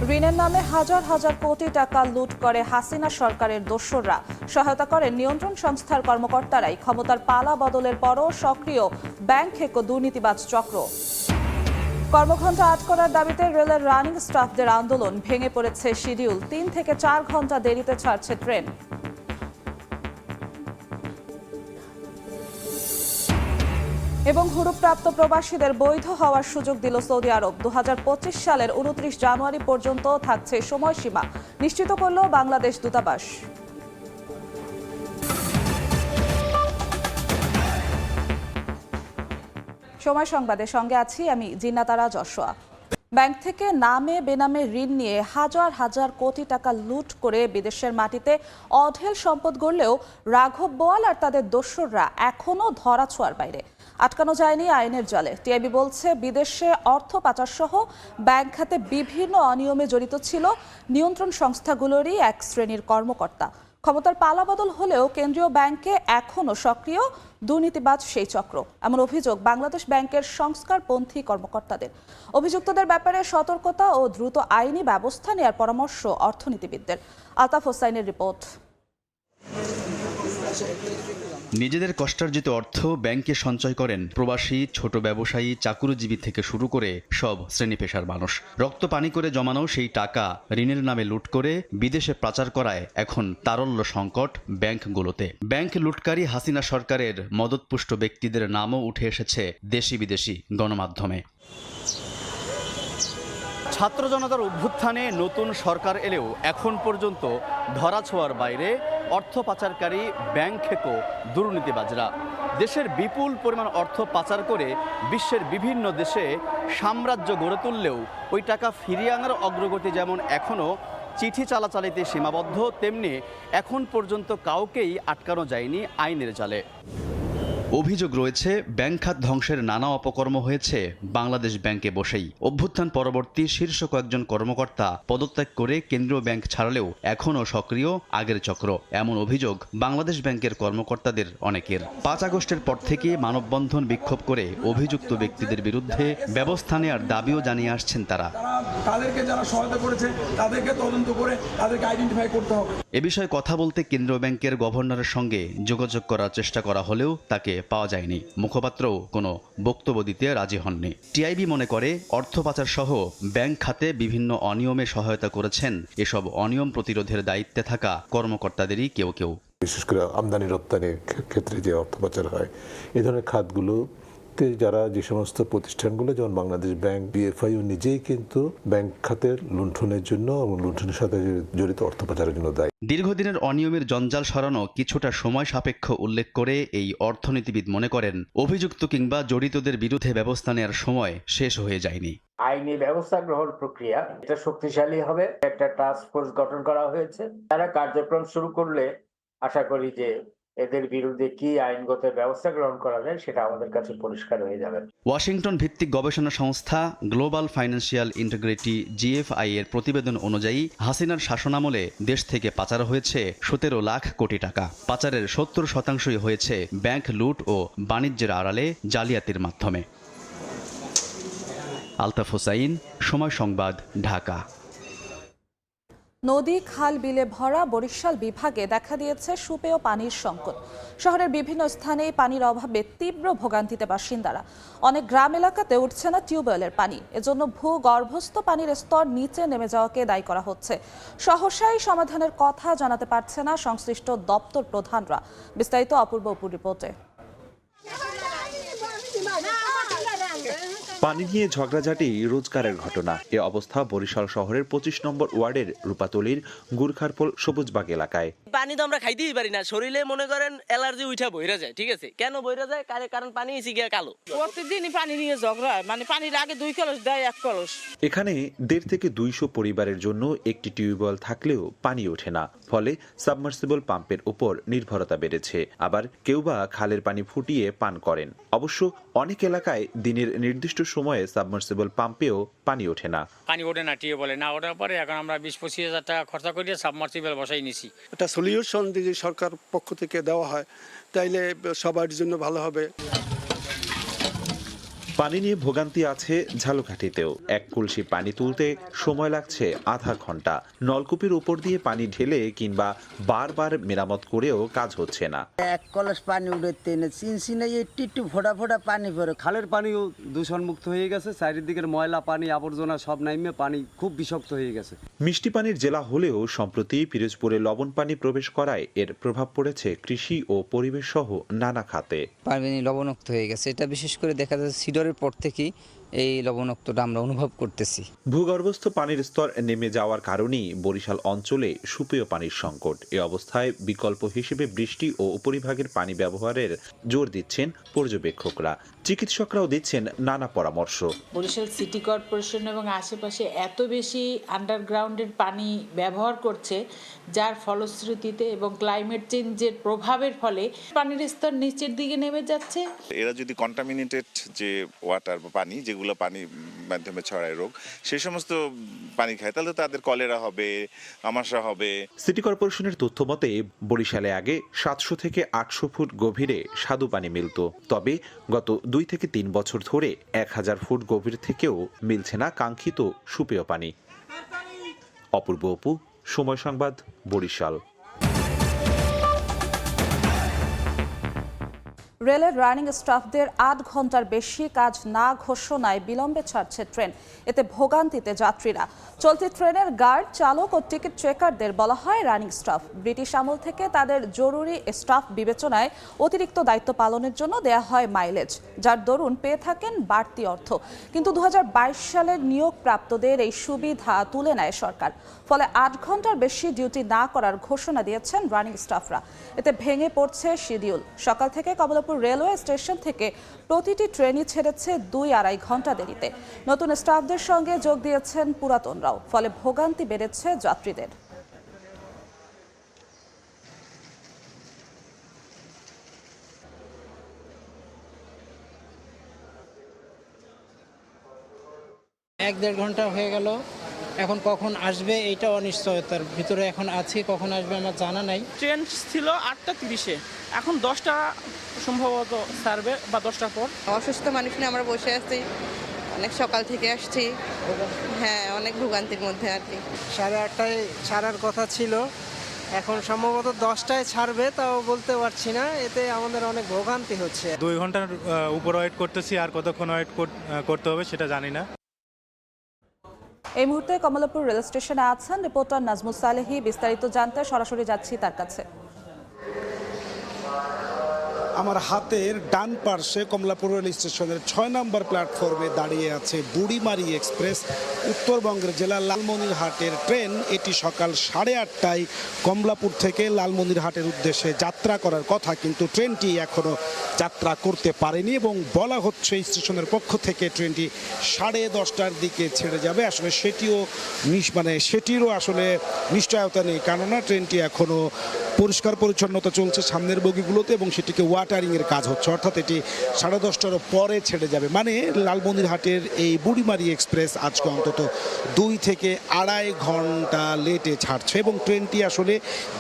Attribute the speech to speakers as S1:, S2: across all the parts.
S1: ঋণের নামে হাজার হাজার কোটি টাকা লুট করে হাসিনা সরকারের দোসররা। সহায়তা করেন নিয়ন্ত্রণ সংস্থার কর্মকর্তারাই। ক্ষমতার পালা বদলের পরও সক্রিয় ব্যাংক হেকো দুর্নীতিবাজ চক্র। কর্মঘণ্টা আট করার দাবিতে রেলের রানিং স্টাফদের আন্দোলন। ভেঙে পড়েছে শিডিউল, ৩ থেকে ৪ ঘন্টা দেরিতে ছাড়ছে ট্রেন। এবং হুরুপ্রাপ্ত প্রবাসীদের বৈধ হওয়ার সুযোগ দিল সৌদি আরব। ২০২৫ সালের ২৯ জানুয়ারি পর্যন্ত থাকছে সময়সীমা, নিশ্চিত করল বাংলাদেশ দূতাবাস। সময় সংবাদের সঙ্গে আছি আমি জিন্নাতারা যশোয়া। ব্যাংক থেকে নামে বেনামে ঋণ নিয়ে হাজার হাজার কোটি টাকা লুট করে বিদেশের মাটিতে অঢেল সম্পদ গড়লেও রাঘব বোয়াল আর তাদের দোসররা এখনও ধরাছোঁয়ার বাইরে। আটকানো যায়নি আইনের জালে। টিআইবি বলছে, বিদেশে অর্থ পাচার সহ ব্যাংক খাতে বিভিন্ন অনিয়মে জড়িত ছিল নিয়ন্ত্রণ সংস্থাগুলোরই এক শ্রেণীর কর্মকর্তা। ক্ষমতার পালাবদল হলেও কেন্দ্রীয় ব্যাংকে এখনও সক্রিয় দুর্নীতিবাজ সেই চক্র, এমন অভিযোগ বাংলাদেশ ব্যাংকের সংস্কারপন্থী কর্মকর্তাদের। অভিযুক্তদের ব্যাপারে সতর্কতা ও দ্রুত আইনি ব্যবস্থা নেওয়ার পরামর্শ অর্থনীতিবিদদের। আলতাফ হোসাইনের রিপোর্ট।
S2: নিজেদের কষ্টার্জিত অর্থ ব্যাংকে সঞ্চয় করেন প্রবাসী, ছোট ব্যবসায়ী, চাকুরিজীবী থেকে শুরু করে সব শ্রেণী পেশার মানুষ। রক্ত পানি করে জমানো সেই টাকা ঋণের নামে লুট করে বিদেশে পাচার করায় এখন তারল্য সংকট ব্যাংকগুলোতে। ব্যাংক লুটকারী হাসিনা সরকারের মদতপুষ্ট ব্যক্তিদের নামও উঠে এসেছে দেশি বিদেশি গণমাধ্যমে। ছাত্র জনতার অভ্যুত্থানে নতুন সরকার এলেও এখন পর্যন্ত ধরাছোঁয়ার বাইরে অর্থ পাচারকারী ব্যাংক হেকো দুর্নীতিবাজরা। দেশের বিপুল পরিমাণ অর্থ পাচার করে বিশ্বের বিভিন্ন দেশে সাম্রাজ্য গড়ে তুললেও ওই টাকা ফিরিয়ে আনার অগ্রগতি যেমন এখনও চিঠি চালাচালিতে সীমাবদ্ধ, তেমনি এখন পর্যন্ত কাউকেই আটকানো যায়নি আইনের জালে। অভিযোগ রয়েছে, ব্যাংক খাত ধ্বংসের নানা অপকর্ম হয়েছে বাংলাদেশ ব্যাংকে বসেই। অভ্যুত্থান পরবর্তী শীর্ষ কয়েকজন কর্মকর্তা পদত্যাগ করে কেন্দ্রীয় ব্যাংক ছাড়লেও এখনও সক্রিয় আগের চক্র, এমন অভিযোগ বাংলাদেশ ব্যাংকের কর্মকর্তাদের অনেকের। ৫ আগস্টের পর থেকে মানববন্ধন বিক্ষোভ করে অভিযুক্ত ব্যক্তিদের বিরুদ্ধে ব্যবস্থা নেওয়ার দাবিও জানিয়ে আসছেন তারা।
S3: তাদেরকে যারা সহায়তা করেছে তাদেরকে তদন্ত করে তাদেরকে আইডেন্টিফাই করতে হবে।
S2: এ বিষয়ে কথা বলতে কেন্দ্রীয় ব্যাংকের গভর্নরের সঙ্গে যোগাযোগ করার চেষ্টা করা হলেও তাকে পাওয়া যায়নি। মুখপাত্রও কোনো বক্তব্য দিতে রাজি হননি। টিআইবি মনে করে, অর্থ পাচার সহ ব্যাংক খাতে বিভিন্ন অনিয়মে সহায়তা করেছেন এসব অনিয়ম প্রতিরোধের দায়িত্বে থাকা কর্মকর্তাদেরই কেউ কেউ।
S4: বিশেষ করে আমদানি রপ্তানির ক্ষেত্রে যে অর্থ পাচার হয়, এই ধরনের খাতগুলো যারা যে সমস্ত প্রতিষ্ঠানগুলো, যেমন বাংলাদেশ ব্যাংক, বিএফআইও নিজেই কিন্তু ব্যাংক খাতের লুণ্ঠনের জন্য এবং লুণ্ঠনের সাথে জড়িত অর্থ পাচারের জন্য দায়ী।
S2: দীর্ঘদিনের অনিয়মের জঞ্জাল সরানো কিছুটা সময় সাপেক্ষ উল্লেখ করে এই অর্থনীতিবিদ মনে করেন, অভিযুক্ত কিংবা জড়িতদের বিরুদ্ধে ব্যবস্থা নেওয়ার সময় শেষ হয়ে যায়নি।
S5: আইনি ব্যবস্থা গ্রহণ প্রক্রিয়া এটা শক্তিশালী হবে। একটা টাস্ক ফোর্স গঠন করা হয়েছে, তারা কার্যক্রম শুরু করলে আশা করি যে এদের বিরুদ্ধে কি আইনগত ব্যবস্থা গ্রহণ করা যায় সেটা আমাদের কাছে পরিষ্কার হয়ে যাবে।
S2: ওয়াশিংটন ভিত্তিক গবেষণা সংস্থা গ্লোবাল ফাইন্যান্সিয়াল ইন্টিগ্রিটি জিএফআই এর প্রতিবেদন অনুযায়ী হাসিনার শাসনামলে দেশ থেকে পাচার হয়েছে ১৭ লাখ কোটি টাকা। পাচারের ৭০% হয়েছে ব্যাংক লুট ও বাণিজ্যের আড়ালে জালিয়াতির মাধ্যমে। আলতাফ হোসাইন, সময় সংবাদ, ঢাকা।
S1: নদী, খাল, বিলে ভরা বরিশাল বিভাগে দেখা দিয়েছে সুপেয় পানির সংকট। শহরের বিভিন্ন স্থানে পানির অভাবে তীব্র ভোগান্তিতে বাসিন্দারা। অনেক গ্রাম এলাকাতে উঠছে না টিউবওয়েলের পানি। এজন্য ভূগর্ভস্থ পানির স্তর নিচে নেমে যাওয়াকে দায়ী করা হচ্ছে। সহসাই সমাধানের কথা জানাতে পারছে না সংশ্লিষ্ট দপ্তর প্রধানরা। বিস্তারিত অপূর্ব অপুর রিপোর্টে।
S6: পানি নিয়ে ঝগড়াঝাটি রোজগারের ঘটনা। এ অবস্থা বরিশাল শহরের ২৫ নম্বর ওয়ার্ডের রূপাতলীর গুরখারপোল সবুজবাগ এলাকায়।
S7: পানি তো আমরা খাইতেই পারি না, শরীরে মনে করেন অ্যালার্জি উঠা বইরা যায়। ঠিক আছে, কেন বইরা যায়? কারণ পানি এসে গিয়ে কালো।
S8: প্রতিদিনই পানি নিয়ে ঝগড়া, মানে পানির আগে ২ কলস দেয়, ১ কলস।
S6: এখানে ১.৫ থেকে ২০০ পরিবারের জন্য একটি টিউবওয়েল থাকলেও পানি ওঠে না, ফলে সাবমার্সিবল পাম্পের উপর নির্ভরতা বেড়েছে। আবার কেউ বা খালের পানি ফুটিয়ে পান করেন। অবশ্য অনেক এলাকায় দিনের নির্দিষ্ট সময়ে সাবমার্সিবল পাম্পেও পানি ওঠে না।
S9: পানি ওঠে না, টিউবওয়েলে না ওঠার পরে এখন আমরা ২০-২৫ হাজার টাকা খরচা করিয়ে সাবমার্সিবল বসাই নিছি।
S10: এটা সলিউশন যদি সরকার পক্ষ থেকে দেওয়া হয় তাইলে সবার জন্য ভালো হবে।
S6: পানি নিয়ে ভোগান্তি আছে ঝালকাঠিতেও। এক কলসি পানি তুলতে সময় লাগছে আধা ঘন্টা। নলকূপের উপর দিয়ে পানি ঢেলে কিংবা বারবার মেরামত করেও কাজ হচ্ছে না।
S11: এক কলস পানি উঠতে না চিনচিনে একটু ফোটা ফোটা পানি পড়ে।
S12: খালের পানিও দূষণমুক্ত হয়ে গেছে, চারিদিকের ময়লা পানি আবর্জনা সব নাইমে পানি খুব বিষাক্ত হয়ে গেছে।
S6: মিষ্টি পানির জেলা হলেও সম্প্রতি পিরোজপুরে লবণ পানি প্রবেশ করায় এর প্রভাব পড়েছে কৃষি ও পরিবেশ সহ নানা খাতে।
S11: পানি লবণাক্ত হয়ে গেছে, এটা বিশেষ করে দেখা যাচ্ছে সিডরের পর থেকেই এই লবণাক্তটা আমরা অনুভব করতেছি।
S6: ভূগর্ভস্থ পানির স্তর নেমে যাওয়ার কারণেই বরিশাল অঞ্চলে সুপেয় পানির সংকট। এ অবস্থায় বিকল্প হিসেবে বৃষ্টি ও উপরিভাগের পানি ব্যবহারের জোর দিচ্ছেন পর্যবেক্ষকরা। চিকিৎসকরাও দিচ্ছেন নানা পরামর্শ।
S8: বরিশাল সিটি কর্পোরেশন এবং আশেপাশে এত বেশি আন্ডারগ্রাউন্ডের পানি ব্যবহার করছে, যার ফলশ্রুতিতে এবং ক্লাইমেট চেঞ্জের প্রভাবের ফলে পানির স্তর নিচের দিকে নেমে যাচ্ছে।
S13: এরা যদি কন্টামিনেটেড যে ওয়াটার বা পানি, যেগুলো পানির মাধ্যমে ছড়ায় রোগ, সেই সমস্ত পানি খায়, তাহলে তাদের কলেরা হবে, আমাশা হবে।
S6: সিটি কর্পোরেশনের তথ্য মতে বরিশালে আগে 700 থেকে 800 ফুট গভীরে স্বাদু পানি মিলত। তবে গত 2 থেকে 3 বছর ধরে 1000 ফুট গভীর থেকেও মিলছে না কাঙ্ক্ষিত সুপেয় পানি। অপূর্ব অপু, সময় সংবাদ, বরিশাল।
S1: রেলের রানিং স্টাফদের 8 ঘন্টার বেশি কাজ না ঘোষণায় বিলম্বে ছাড়ছে ট্রেন। এতে ভোগান্তিতে যাত্রীরা। চলতি ট্রেনের গার্ড, চালক ও টিকিট চেকারদের বলা হয় রানিং স্টাফ। ব্রিটিশ আমল থেকে তাদের জরুরি স্টাফ বিবেচনায় অতিরিক্ত দায়িত্ব পালনের জন্য দেয়া হয় মাইলেজ, যার দরুন পেয়ে থাকেন বাড়তি অর্থ। কিন্তু 2022 সালের নিয়োগপ্রাপ্তদের এই সুবিধা তুলে নেয় সরকার। ফলে 8 ঘন্টার বেশি ডিউটি না করার ঘোষণা দিয়েছেন রানিং স্টাফরা। এতে ভেঙে পড়ছে শিডিউল। সকাল থেকে কমলাপুর রেলওয়ে স্টেশন থেকে প্রতিটি ট্রেনই ছেড়েছে 2-2.5 ঘন্টা দেরিতে। নতুন স্টাফদের সঙ্গে যোগ দিয়েছেন পুরাতনরাও। ফলে ভোগান্তি বেড়েছে যাত্রীদের।
S11: এক দেড় ঘন্টা হয়ে গেল, এখন কখন আসবে এইটা অনিশ্চয়তার ভিতরে এখন আছি। কখন আসবে আমার জানা নাই।
S8: ট্রেন ছিল 8:30-এ, এখন 10টা সম্ভবত ছাড়বে বা 10টার পর।
S14: অসুস্থ মানুষ নিয়ে আমরা বসে আছি, অনেক সকাল থেকে আসছি। হ্যাঁ, অনেক ভোগান্তির মধ্যে আর কি।
S11: 8:30টায় ছাড়ার কথা ছিল, এখন সম্ভবত 10টায় ছাড়বে, তাও বলতে পারছি না। এতে আমাদের অনেক ভোগান্তি হচ্ছে।
S12: 2 ঘন্টার উপর ওয়েট করতেছি, আর কতক্ষণ ওয়েট করতে হবে সেটা জানি না।
S1: এই মুহূর্তে কমলাপুর রেল স্টেশনে আছেন রিপোর্টার নাজমুস সালেহি। বিস্তারিত জানতে সরাসরি যাচ্ছি তার কাছে।
S10: আমার হাতের ডান পার্শ্বে কমলাপুর রেল স্টেশনের 6 নম্বর প্ল্যাটফর্মে দাঁড়িয়ে আছে বুড়িমারি এক্সপ্রেস, উত্তরবঙ্গের জেলা লালমনিরহাটের ট্রেন। এটি সকাল 8:30টায় কমলাপুর থেকে লালমনিরহাটের উদ্দেশ্যে যাত্রা করার কথা, কিন্তু ট্রেনটি এখনও যাত্রা করতে পারেনি এবং বলা হচ্ছে স্টেশনের পক্ষ থেকে ট্রেনটি 10:30টার দিকে ছেড়ে যাবে। আসলে সেটিরও আসলে নিশ্চয়তা নেই, কেননা ট্রেনটি এখনও পরিষ্কার পরিচ্ছন্নতা চলছে সামনের বগিগুলোতে এবং সেটিকে ওয়াটারিংয়ের কাজ হচ্ছে, অর্থাৎ এটি 10:30টার পরে ছেড়ে যাবে। মানে লালমনিরহাটের এই বুড়িমারি এক্সপ্রেস আজকে অন্তত 2 থেকে 2.5 ঘন্টা লেটে ছাড়ছে এবং ট্রেনটি আসলে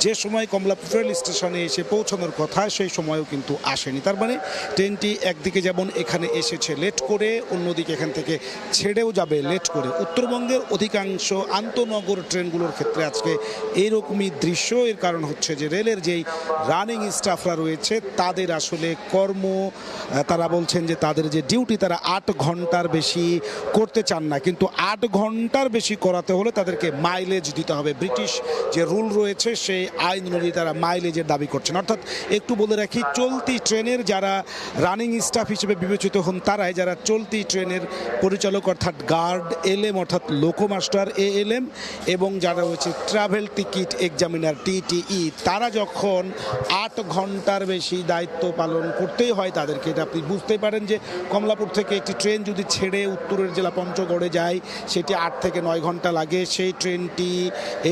S10: যে সময় কমলাপুর রেল স্টেশনে এসে পৌঁছানোর কথা সেই সময়ও কিন্তু আসেনি। তার মানে ট্রেনটি একদিকে যেমন এখানে এসেছে লেট করে, অন্যদিকে এখান থেকে ছেড়েও যাবে লেট করে। উত্তরবঙ্গের অধিকাংশ আন্তনগর ট্রেনগুলোর ক্ষেত্রে আজকে এইরকমই দৃশ্য। এর কারণ হচ্ছে যে রেলের যেই রানিং স্টাফরা রয়েছে তাদের আসলে তারা বলছেন যে তাদের যে ডিউটি তারা 8 ঘন্টার বেশি করতে চান না, কিন্তু 8 ঘন্টার বেশি করাতে হলে তাদেরকে মাইলেজ দিতে হবে। ব্রিটিশ যে রুল রয়েছে সেই আইন অনুযায়ী তারা মাইলেজের দাবি করছেন। অর্থাৎ একটু বলে রাখি, চলতি ট্রেনের যারা রানিং স্টাফ হিসেবে বিবেচিত হন তারাই, যারা চলতি ট্রেনের পরিচালক অর্থাৎ গার্ড, এলএম অর্থাৎ লোকোমাস্টার এএলএম এবং যারা হচ্ছে ট্রাভেল টিকিট এক্সামিনার টিটিই, তারা যখন 8 ঘন্টার বেশি দায়িত্ব পালন করতেই হয় তাদেরকে। এটা আপনি বুঝতে পারেন যে কমলাপুর থেকে একটি ট্রেন যদি ছেড়ে উত্তরের জেলা পঞ্চগড়ে যায় সেটি 8 থেকে 9 ঘন্টা লাগে। সেই ট্রেনটি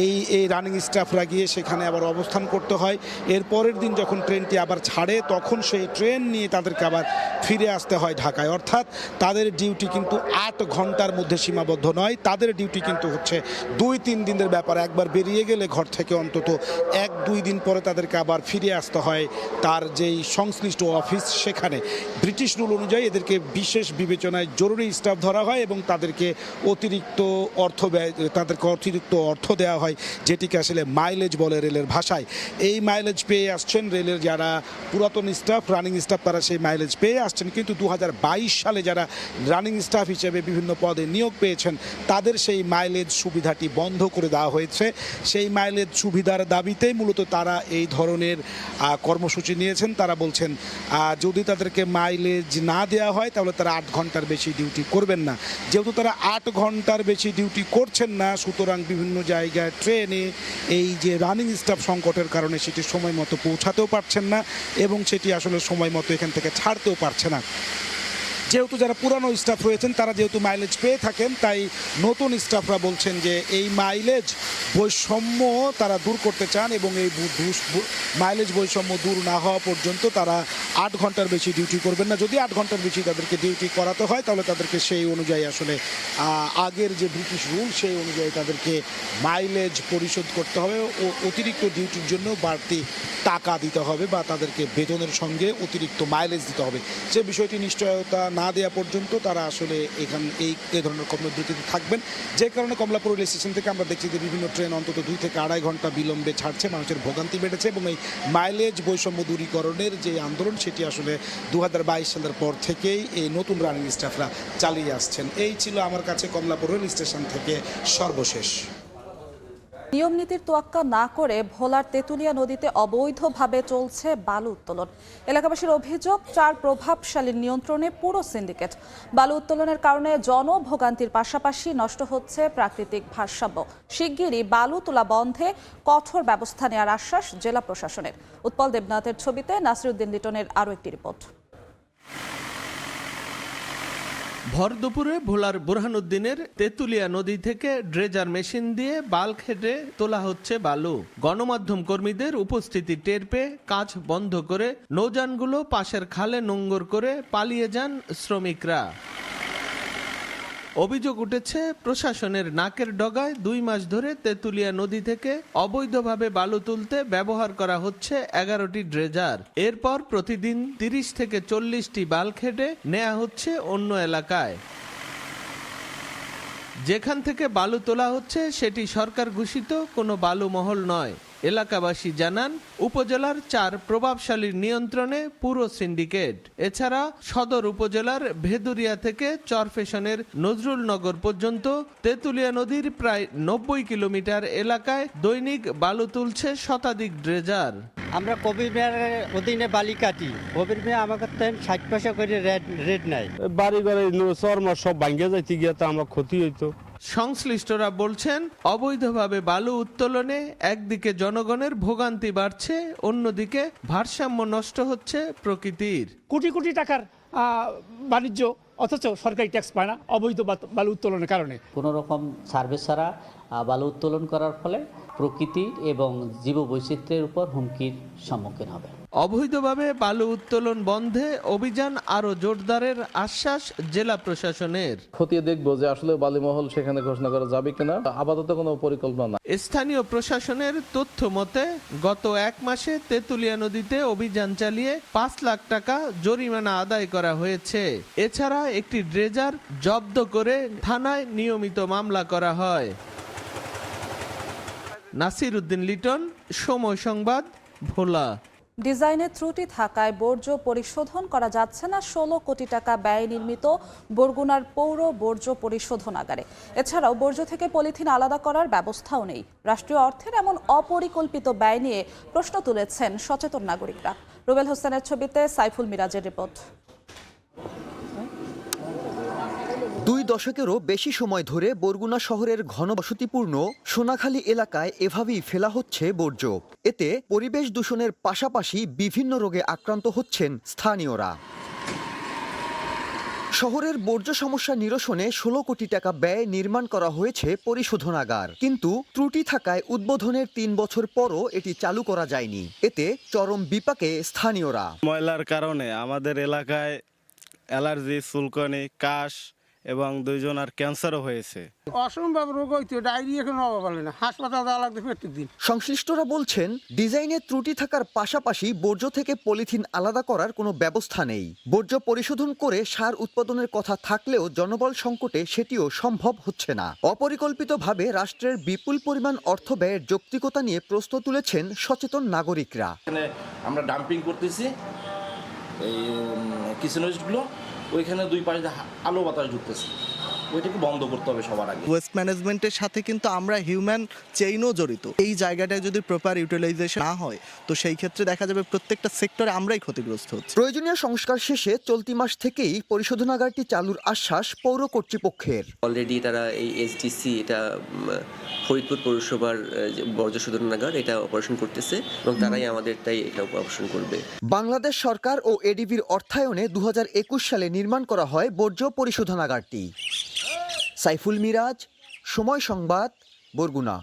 S10: এই রানিং স্টাফরা গিয়ে সেখানে আবার অবস্থান করতে হয়। এর পরের দিন যখন ট্রেনটি আবার ছাড়ে তখন সেই ট্রেন নিয়ে তাদেরকে আবার ফিরে আসতে হয় ঢাকায়। অর্থাৎ তাদের ডিউটি কিন্তু 8 ঘন্টার মধ্যে সীমাবদ্ধ নয়, তাদের ডিউটি কিন্তু হচ্ছে 2-3 দিনের ব্যাপার। একবার বেরিয়ে গেলে ঘর থেকে অন্তত 1-2 দিন পরে তাদেরকে আবার ফিরে আসতে হয় তার যেই সংশ্লিষ্ট অফিস সেখানে। ব্রিটিশ রুল অনুযায়ী এদেরকে বিশেষ বিবেচনায় জরুরি স্টাফ ধরা হয় এবং তাদেরকে অতিরিক্ত অর্থ দেওয়া হয়, যেটিকে আসলে মাইলেজ বলে রেলের ভাষায়। এই মাইলেজ পেয়ে আসছেন রেলের যারা পুরাতন স্টাফ, রানিং স্টাফ, তারা সেই মাইলেজ পেয়ে আসছেন। কিন্তু 2022 সালে যারা রানিং স্টাফ হিসেবে বিভিন্ন পদে নিয়োগ পেয়েছেন তাদের সেই মাইলেজ সুবিধাটি বন্ধ করে দেওয়া হয়েছে। সেই মাইলেজ সুবিধার দাবিতেই মূলত তারা এই ধরনের কর্মসূচি নিয়েছেন। তারা বলছেন যদি তাদেরকে মাইলেজ না দেওয়া হয় তাহলে তারা 8 ঘন্টার বেশি ডিউটি করবেন না। যেহেতু তারা 8 ঘন্টার বেশি ডিউটি করছেন না, সুতরাং বিভিন্ন জায়গায় ট্রেনে এই যে রানিং স্টাফ সংকটের কারণে সেটি সময় মতো পৌঁছাতেও পারছেন না এবং সেটি আসলে সময় মতো এখান থেকে ছাড়তেও পারছে না। যেহেতু যারা পুরানো স্টাফ রয়েছেন তারা যেহেতু মাইলেজ পেয়ে থাকেন, তাই নতুন স্টাফরা বলছেন যে এই মাইলেজ বৈষম্য তারা দূর করতে চান এবং এই মাইলেজ বৈষম্য দূর না হওয়া পর্যন্ত তারা 8 ঘন্টার বেশি ডিউটি করবেন না। যদি 8 ঘন্টার বেশি তাদেরকে ডিউটি করাতে হয় তাহলে তাদেরকে সেই অনুযায়ী আসলে আগের যে ব্রিটিশ রুল সেই অনুযায়ী তাদেরকে মাইলেজ পরিশোধ করতে হবে ও অতিরিক্ত ডিউটির জন্য বাড়তি টাকা দিতে হবে বা তাদেরকে বেতনের সঙ্গে অতিরিক্ত মাইলেজ দিতে হবে। সে বিষয়টি নিশ্চয়তা না দেওয়া পর্যন্ত তারা আসলে এই ধরনের কর্মবিরতিতে থাকবেন। যে কারণে কমলাপুর রেল স্টেশন থেকে আমরা দেখছি যে বিভিন্ন ট্রেন অন্তত 2 থেকে 2.5 ঘন্টা বিলম্বে ছাড়ছে। মানুষের ভোগান্তি বেড়েছে এবং এই মাইলেজ বৈষম্য দূরীকরণের যে আন্দোলন সেটি আসলে 2022 সালের পর থেকেই এই নতুন রানিং স্টাফরা চালিয়ে আসছেন। এই ছিল আমার কাছে কমলাপুর রেল স্টেশন থেকে সর্বশেষ।
S1: নিয়ম নীতির তোয়াক্কা না করে ভোলার তেঁতুলিয়া নদীতে অবৈধভাবে চলছে বালু উত্তোলন। এলাকাবাসীর অভিযোগ 4 প্রভাবশালীর নিয়ন্ত্রণে পুরো সিন্ডিকেট। বালু উত্তোলনের কারণে জনভোগান্তির পাশাপাশি নষ্ট হচ্ছে প্রাকৃতিক ভারসাম্য। শিগগিরই বালু তোলা বন্ধে কঠোর ব্যবস্থা নেওয়ার আশ্বাস জেলা প্রশাসনের। উৎপল দেবনাথের ছবিতে নাসিরউদ্দিন লিটনের আরও একটি রিপোর্ট।
S15: ভর দুপুরে ভোলার বুরহানুদ্দিনের তেঁতুলিয়া নদী থেকে ড্রেজার মেশিন দিয়ে বাল্ক হেডে তোলা হচ্ছে বালু। গণমাধ্যম কর্মীদের উপস্থিতি টের পেয়ে কাজ বন্ধ করে নৌযানগুলো পাশের খালে নোঙ্গর করে পালিয়ে যান শ্রমিকরা। অভিযোগ উঠেছে প্রশাসনের নাকের ডগায় 2 মাস ধরে তেঁতুলিয়া নদী থেকে অবৈধভাবে বালু তুলতে ব্যবহার করা হচ্ছে 11টি ড্রেজার। এরপর প্রতিদিন 30 থেকে 40টি বাল্ক হেডে নেওয়া হচ্ছে অন্য এলাকায়। যেখান থেকে বালু তোলা হচ্ছে সেটি সরকার ঘোষিত কোনো বালু মহল নয়। এলাকাবাসী জানান উপজেলার 4 প্রভাবশালীর নিয়ন্ত্রণে পুরো সিন্ডিকেট। এছাড়া সদর উপজেলার ভেদুরিয়া থেকে চরফেশনের নজরুলনগর পর্যন্ত তেঁতুলিয়া নদীর প্রায় 90 কিলোমিটার এলাকায় দৈনিক বালু তুলছে শতাধিক ড্রেজার।
S16: আমরা কবির মেয়ারের অধীনে বালি কাটি। কবির মেয়া আমার কাছে 60 পয়সা করে রেট নেয়।
S17: বাড়ি ঘরে চরমা সব ভাঙ্গে যাইতে গিয়ে তো আমার ক্ষতি হইতো।
S15: সংশ্লিষ্টরা বলছেন অবৈধভাবে বালু উত্তোলনে একদিকে জনগণের ভোগান্তি বাড়ছে, অন্যদিকে ভারসাম্য নষ্ট হচ্ছে প্রকৃতির।
S18: কোটি কোটি টাকার বাণিজ্য, অথচ সরকারি ট্যাক্স পায় না অবৈধ বালু উত্তোলনের কারণে।
S19: কোনো রকম সার্ভিস ছাড়া বালু উত্তোলন করার ফলে প্রকৃতি এবং জীববৈচিত্র্যের উপর হুমকির সম্মুখীন হবে।
S15: অবৈধভাবে বালু উত্তোলন বন্ধে অভিযান আরো জোরদারের আশ্বাস জেলা প্রশাসনের।
S20: খতিয়ে দেখবো যে আসলে বালিমহল সেখানে ঘোষণা করা যাবে কিনা। আপাতত কোনো পরিকল্পনা না।
S15: স্থানীয় প্রশাসনের তথ্য মতে গত 1 মাসে তেঁতুলিয়া নদীতে অভিযান চালিয়ে 5 লাখ টাকা জরিমানা আদায় করা হয়েছে। এছাড়া একটি ড্রেজার জব্দ করে থানায় নিয়মিত মামলা করা হয়। নাসিরউদ্দিন লিটন, সময় সংবাদ, ভোলা।
S1: ডিজাইনে ত্রুটি থাকায় বর্জ্য পরিশোধন করা যাচ্ছে না 16 কোটি টাকা ব্যয় নির্মিত বরগুনার পৌর বর্জ্য পরিশোধনাগারে। এছাড়াও বর্জ্য থেকে পলিথিন আলাদা করার ব্যবস্থাও নেই। রাষ্ট্রীয় অর্থের এমন অপরিকল্পিত ব্যয় নিয়ে প্রশ্ন তুলেছেন সচেতন নাগরিকরা। রুবেল হোসেনের ছবিতে সাইফুল মিরাজের রিপোর্ট।
S21: 2 দশকেরও বেশি সময় ধরে বরগুনা শহরের ঘনবসতিপূর্ণ সোনাখালী এলাকায় এভাবেই ফেলা হচ্ছে বর্জ্য। এতে পরিবেশ দূষণের পাশাপাশি বিভিন্ন রোগে আক্রান্ত হচ্ছেন স্থানীয়রা। শহরের বর্জ্য সমস্যা নিরসনে 16 কোটি টাকা ব্যয়ে নির্মাণ করা হয়েছে পরিশোধনাগার, কিন্তু ত্রুটি থাকায় উদ্বোধনের 3 বছর পরও এটি চালু করা যায়নি। এতে চরম বিপাকে স্থানীয়রা।
S22: ময়লার কারণে আমাদের এলাকায় অ্যালার্জি, চুলকানি, কাশ
S3: এবং 2 জনের ক্যান্সারও হয়েছে।
S18: অসম্ভব রোগ হইতো, ডায়রিয়া এখন হওয়া বলে না, হাসপাতাল যাওয়া লাগবে প্রত্যেকদিন।
S21: সংশ্লিষ্টরা বলছেন ডিজাইনে ত্রুটি থাকার পাশাপাশি বর্জ্য থেকে পলিথিন আলাদা করার কোনো ব্যবস্থা নেই। বর্জ্য পরিশোধন করে সার উৎপাদনের কথা থাকলেও জনবল সংকটে সেটিও সম্ভব হচ্ছে না। অপরিকল্পিতভাবে রাষ্ট্রের বিপুল পরিমাণ অর্থ ব্যয়ের যৌক্তিকতা নিয়ে প্রশ্ন তুলেছেন সচেতন নাগরিকরা।
S22: আমরা ডাম্পিং করতেছি এই কিচেন ওয়েস্টগুলো, ওইখানে দুই পাশে আলো বাতাস ঢুকতেছে, ওইটাকে বন্ধ করতে হবে সবার আগে।
S23: ওয়েস্ট ম্যানেজমেন্টের সাথে কিন্তু আমরা হিউম্যান চেইনও জড়িত। এই জায়গাটায় যদি প্রপার ইউটিলাইজেশন না হয় তো সেই ক্ষেত্রে দেখা যাবে প্রত্যেকটা সেক্টরে আমরাই ক্ষতিগ্রস্ত হচ্ছি।
S21: প্রয়োজনীয় সংস্কার শেষে চলতি মাস থেকেই পরিশোধনাগারটি চালুর আশ্বাস পৌর কর্তৃপক্ষের।
S24: অলরেডি তারা এই এসডিসি, এটা ফরিদপুর পৌরসভার বর্জ্য শোধনাগার, এটা অপারেশন করতেছে এবং তারাই আমাদেরটাই এটা অপারেশন করবে।
S21: বাংলাদেশ সরকার ও এডিবির অর্থায়নে 2021 সালে নির্মাণ করা হয় বর্জ্য পরিশোধনাগারটি। সাইফুল মিরাজ, সময় সংবাদ, বরগুনা।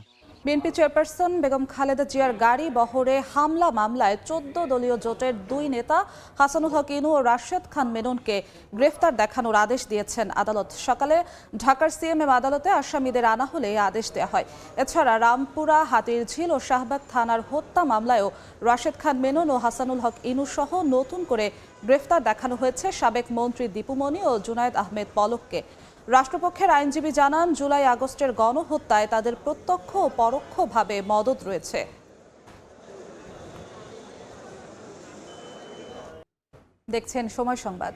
S1: বিএনপি চেয়ারপারসন বেগম খালেদা জিয়ার গাড়ি বহরে হামলা মামলায় 14 দলীয় জোটের 2 নেতা হাসানুল হক ইনু ও রাশেদ খান মেননকে গ্রেফতার দেখানোর আদেশ দিয়েছেন আদালত। সকালে ঢাকার সিএমএম আদালতে আসামিদের আনা হলে এই আদেশ দেওয়া হয়। এছাড়া রামপুরা, হাতিরঝিল ও শাহবাগ থানার হত্যা মামলায়ও রাশেদ খান মেনন ও হাসানুল হক ইনু সহ নতুন করে গ্রেফতার দেখানো হয়েছে সাবেক মন্ত্রী দীপুমণি ও জুনায়েদ আহমেদ পলককে। রাষ্ট্রপক্ষের আইনজীবী জানান, জুলাই আগস্টের গণহত্যায় তাদের প্রত্যক্ষ ও পরোক্ষভাবে মদদ রয়েছে। দেখছেন সময় সংবাদ।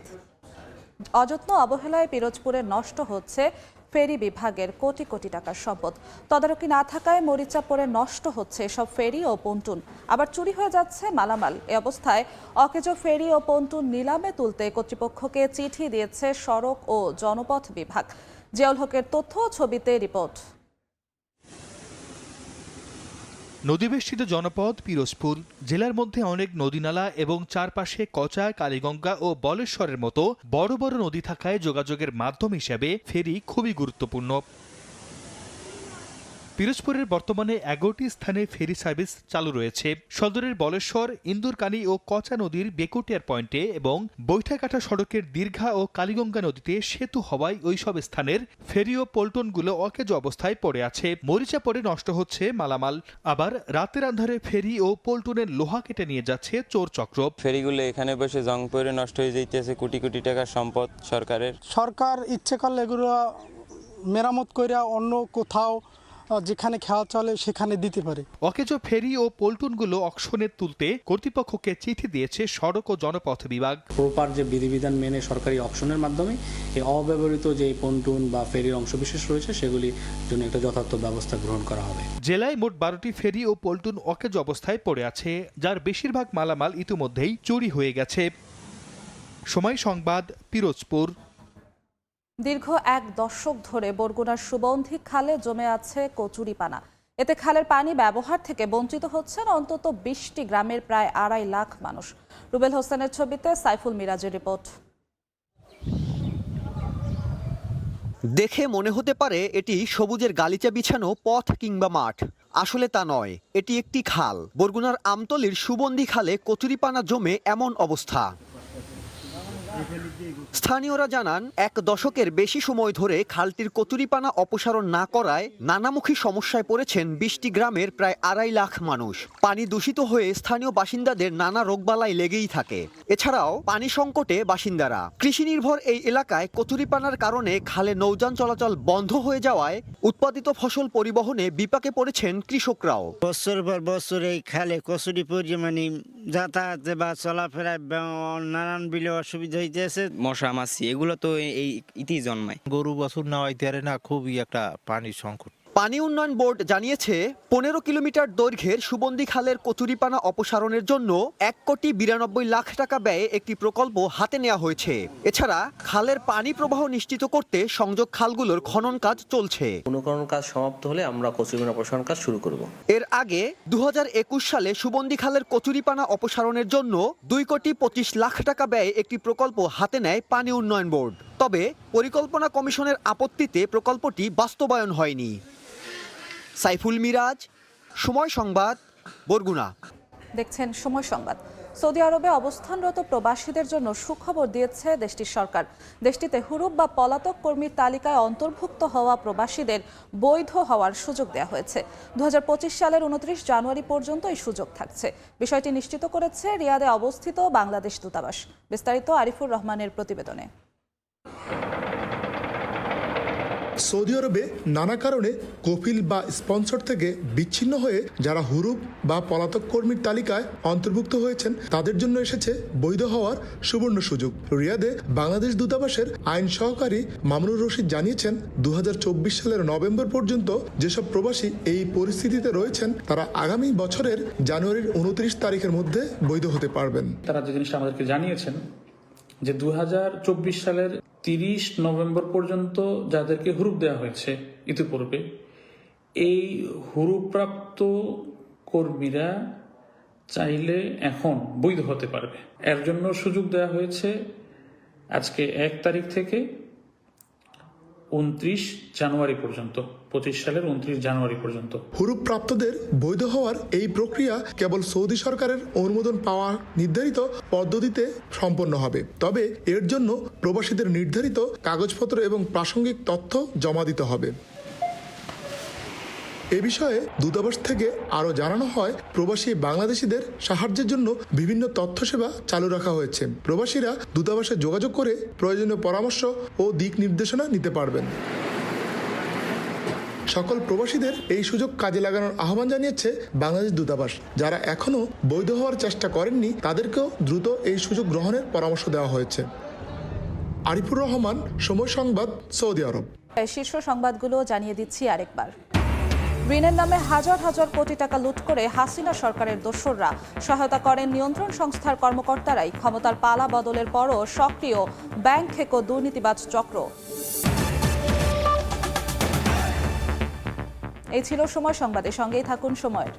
S1: অযত্ন অবহেলায় পিরোজপুরে নষ্ট হচ্ছে ফেরি বিভাগের কোটি কোটি টাকার সম্পদ। তদারকি না থাকায় মরিচা পড়ে নষ্ট হচ্ছে সব ফেরি ও পন্টুন, আবার চুরি হয়ে যাচ্ছে মালামাল। এ অবস্থায় অকেজো ফেরি ও পন্টুন নিলামে তুলতে কর্তৃপক্ষকে চিঠি দিয়েছে সড়ক ও জনপথ বিভাগ। জিয়াউল হকের তথ্য, ছবিতে রিপোর্ট।
S25: নদীবেষ্টিত জনপদ পিরোজপুর জেলার মধ্যে অনেক নদীনালা এবং চারপাশে কচা, কালীগঙ্গা ও বলেশ্বরের মতো বড় বড় নদী থাকায় যোগাযোগের মাধ্যম হিসেবে ফেরি খুবই গুরুত্বপূর্ণ। পিরোজপুরের বর্তমানে 11টি স্থানে ফেরি সার্ভিস চালু রয়েছে। সদরের বলেশ্বর, ইন্দুরকানী ও কচা নদীর বেকুটিয়ার পয়েন্টে এবং বৈঠাকাটা সড়কের দীর্ঘা ও কালীগঙ্গা নদীতে সেতু হওয়ায় ওইসব স্থানের ফেরি ও পল্টনগুলো অকেজো অবস্থায় পড়ে আছে। মরিচা পড়ে নষ্ট হচ্ছে মালামাল, আবার রাতের আন্ধারে ফেরি ও পল্টনের লোহা কেটে নিয়ে যাচ্ছে চোর চক্র।
S26: ফেরিগুলো এখানে বসে জং পড়ে নষ্ট হয়ে যাইতেছে, কোটি কোটি টাকার সম্পদ সরকারের।
S18: সরকার ইচ্ছে করলে এগুলো মেরামত করে অন্য কোথাও যেখানে খেয়া চলে সেখানে দিতে পারে।
S25: অকেজো ফেরি ও পল্টনগুলো অকশনে তুলতে কর্তৃপক্ষকে চিঠি দিয়েছে সড়ক ও জনপথ বিভাগ।
S27: প্রপার যে বিধিবিধান মেনে সরকারি অকশনের মাধ্যমে এই অব্যবহৃত যে পন্টুন বা ফেরির অংশবিশেষ রয়েছে সেগুলির জন্য একটা যথার্থ ব্যবস্থা গ্রহণ করা হবে।
S25: জেলায় মোট 12টি ফেরি ও পল্টন অকেজো অবস্থায় পড়ে আছে, যার বেশিরভাগ মালামাল ইতিমধ্যেই চুরি হয়ে গেছে। সময় সংবাদ, পিরোজপুর।
S1: দীর্ঘ 1 দশক ধরে বরগুনার সুবন্ধি খালে জমে আছে কচুরিপানা। এতে খালের পানি ব্যবহার থেকে বঞ্চিত হচ্ছেন অন্তত 20টি গ্রামের প্রায় 2.5 লাখ মানুষ। রুবেল হোসেনের ছবিতে সাইফুল মিরাজের রিপোর্ট।
S21: দেখে মনে হতে পারে এটি সবুজের গালিচা বিছানো পথ কিংবা মাঠ, আসলে তা নয়, এটি একটি খাল। বরগুনার আমতলীর সুবন্ধি খালে কচুরিপানা জমে এমন অবস্থা। স্থানীয়রা জানান, 1 দশকের বেশি সময় ধরে খালটির কচুরিপানা অপসারণ না করায় নানামুখী সমস্যায় পড়েছেন 20টি গ্রামের প্রায় 2.5 লাখ মানুষ। পানি দূষিত হয়ে স্থানীয় বাসিন্দাদের নানা রোগবালাই লেগেই থাকে। এছাড়াও পানি সংকটে বাসিন্দারা। কৃষি নির্ভর এই এলাকায় কচুরিপানার কারণে খালে নৌযান চলাচল বন্ধ হয়ে যাওয়ায় উৎপাদিত ফসল পরিবহনে বিপাকে পড়েছেন কৃষকরাও।
S28: বছর পর বছর এই খালে কচুরি পরিমাণে যাতায়াতে বা চলাফেরায় নানান বিলে অসুবিধা হইতেছে।
S29: মশা মাছি এগুলো তো এই ইতি জন্মায়।
S30: গরু বাছুর নেওয়াইতে পারে না, খুবই একটা পানির সংকট।
S21: পানি উন্নয়ন বোর্ড জানিয়েছে 15 কিলোমিটার দৈর্ঘ্যের সুবন্ধি খালের কচুরিপানা অপসারণের জন্য 1,92 লাখ টাকা ব্যয়ে একটি প্রকল্প হাতে নেওয়া হয়েছে। এছাড়া খালের পানি প্রবাহ নিশ্চিত করতে সংযোগ খালগুলোর খনন কাজ চলছে।
S29: অনুকরণ কাজ সমাপ্ত হলে আমরা কচুরিপানা অপসারণ কাজ শুরু করব।
S21: এর আগে 2021 সালে সুবন্ধি খালের কচুরিপানা অপসারণের জন্য 2,25 লাখ টাকা ব্যয়ে একটি প্রকল্প হাতে নেয় পানি উন্নয়ন বোর্ড। তবে পরিকল্পনা কমিশনের আপত্তিতে প্রকল্পটি বাস্তবায়ন হয়নি। সাইফুল মিরাজ, সময় সংবাদ, বরগুনা।
S1: দেখছেন সময় সংবাদ। সৌদি আরবে অবস্থানরত প্রবাসীদের জন্য সুখবর দিয়েছে দেশটির সরকার। দেশটিতে হুরুপ বা পলাতক কর্মীর তালিকায় অন্তর্ভুক্ত হওয়া প্রবাসীদের বৈধ হওয়ার সুযোগ দেওয়া হয়েছে। 2025 সালের 29 জানুয়ারি পর্যন্ত এই সুযোগ থাকছে। বিষয়টি নিশ্চিত করেছে রিয়াদে অবস্থিত বাংলাদেশ দূতাবাস। বিস্তারিত আরিফুর রহমানের প্রতিবেদনে।
S2: সৌদি আরবে নানা কারণে কফিল বা স্পন্সর থেকে বিচ্ছিন্ন হয়ে যারা হুরুপ বা পলাতক কর্মীর তালিকায় অন্তর্ভুক্ত হয়েছেন তাদের জন্য এসেছে বৈধ হওয়ার সুবর্ণ সুযোগ। রিয়াদে বাংলাদেশ দূতাবাসের আইন সহকারী মামুনুর রশিদ জানিয়েছেন 2024 সালের নভেম্বর পর্যন্ত যেসব প্রবাসী এই পরিস্থিতিতে রয়েছেন তারা আগামী বছরের জানুয়ারির 29 তারিখের মধ্যে বৈধ হতে পারবেন।
S27: তারা যে জিনিসটা আমাদেরকে জানিয়েছেন যে 2024 সালের 30 নভেম্বর পর্যন্ত যাদেরকে হুরুপ দেওয়া হয়েছে ইতিপূর্বে, এই হুরুপ্রাপ্ত কর্মীরা চাইলে এখন বৈধ হতে পারবে। এর জন্য সুযোগ দেওয়া হয়েছে আজকে 1 তারিখ থেকে 29 জানুয়ারি পর্যন্ত, 25 সালের 29 জানুয়ারি পর্যন্ত।
S2: হুরুপ প্রাপ্তদের বৈধ হওয়ার এই প্রক্রিয়া কেবল সৌদি সরকারের অনুমোদন পাওয়া নির্ধারিত পদ্ধতিতে সম্পন্ন হবে। তবে এর জন্য প্রবাসীদের নির্ধারিত কাগজপত্র এবং প্রাসঙ্গিক তথ্য জমা দিতে হবে। এ বিষয়ে দূতাবাস থেকে আরও জানানো হয়, প্রবাসী বাংলাদেশিদের সাহায্যের জন্য বিভিন্ন তথ্য সেবা চালু রাখা হয়েছে। প্রবাসীরা দূতাবাসে যোগাযোগ করে প্রয়োজনীয় পরামর্শ ও দিক নির্দেশনা নিতে পারবেন। সকল প্রবাসীদের এই সুযোগ কাজে লাগানোর আহ্বান জানিয়েছে বাংলাদেশ দূতাবাস। যারা এখনও বৈধ হওয়ার চেষ্টা করেননি তাদেরকেও দ্রুত এই সুযোগ গ্রহণের পরামর্শ দেওয়া হয়েছে। আরিফুর রহমান, সময় সংবাদ, সৌদি আরব।
S1: শীর্ষ সংবাদগুলো জানিয়ে দিচ্ছি আরেকবার। ঋণের নামে হাজার হাজার কোটি টাকা লুট করে হাসিনা সরকারের দোসররা সহায়তা করেন নিয়ন্ত্রণ সংস্থার কর্মকর্তারাই। ক্ষমতার পালা বদলের পরও সক্রিয় ব্যাংক খেকো দুর্নীতিবাজ চক্র। এই ছিল সময় সংবাদের সঙ্গেই থাকুন সময়ের।